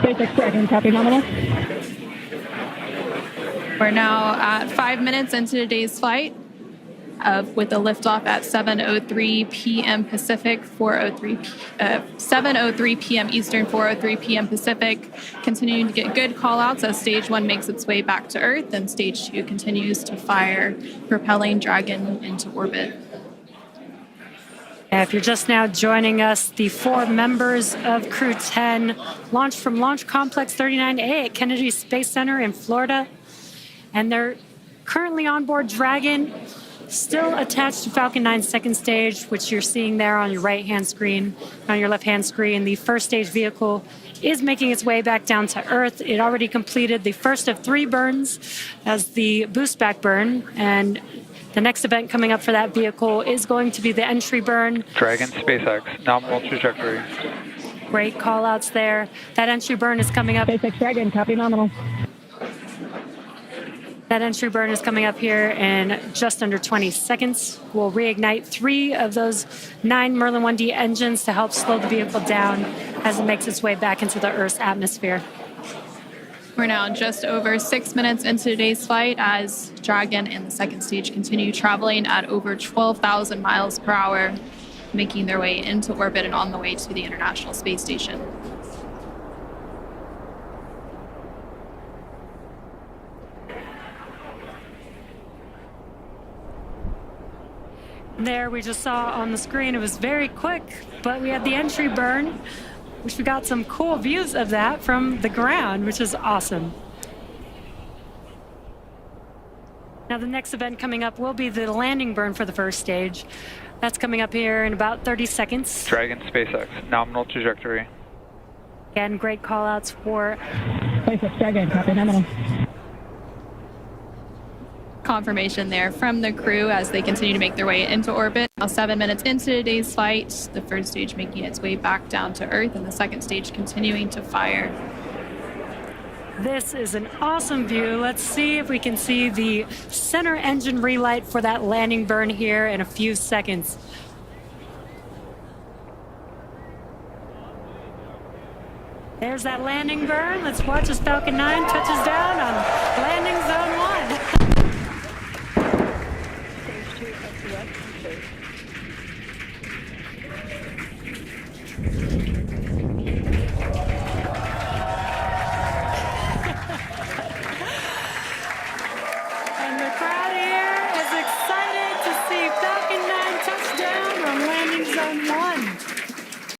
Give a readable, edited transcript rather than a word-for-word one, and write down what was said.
SpaceX Dragon, copy nominal. We're now at 5 minutes into today's flight with the liftoff at 7:03 p.m. Pacific, 7:03 p.m. Eastern, 4:03 p.m. Pacific. Continuing to get good call-outs as Stage 1 makes its way back to Earth, and Stage 2 continues to fire, propelling Dragon into orbit. If you're just now joining us, the 4 members of Crew 10 launched from Launch Complex 39A at Kennedy Space Center in Florida, and they're currently on board Dragon, still attached to Falcon 9's second stage, which you're seeing there on your right-hand screen. On your left-hand screen, the first stage vehicle is making its way back down to Earth. It already completed the first of 3 burns as the boost back burn, and the next event coming up for that vehicle is going to be the entry burn. Dragon SpaceX, nominal trajectory. Great call-outs there. That entry burn is coming up. SpaceX Dragon, copy nominal. That entry burn is coming up here in just under 20 seconds. We'll reignite 3 of those 9 Merlin 1D engines to help slow the vehicle down as it makes its way back into the Earth's atmosphere. We're now just over 6 minutes into today's flight as Dragon and the second stage continue traveling at over 12,000 miles per hour, making their way into orbit and on the way to the International Space Station. There, we just saw on the screen, it was very quick, but we had the entry burn, which we got some cool views of that from the ground, which is awesome. Now the next event coming up will be the landing burn for the first stage. That's coming up here in about 30 seconds. Dragon SpaceX, nominal trajectory. Again, great call-outs for SpaceX Dragon, copy nominal. Confirmation there from the crew as they continue to make their way into orbit. Now 7 minutes into today's flight, the first stage making its way back down to Earth and the second stage continuing to fire. This is an awesome view. Let's see if we can see the center engine relight for that landing burn here in a few seconds. There's that landing burn. Let's watch as Falcon 9 touches down on landing zone 1. Stage 2 SES complete.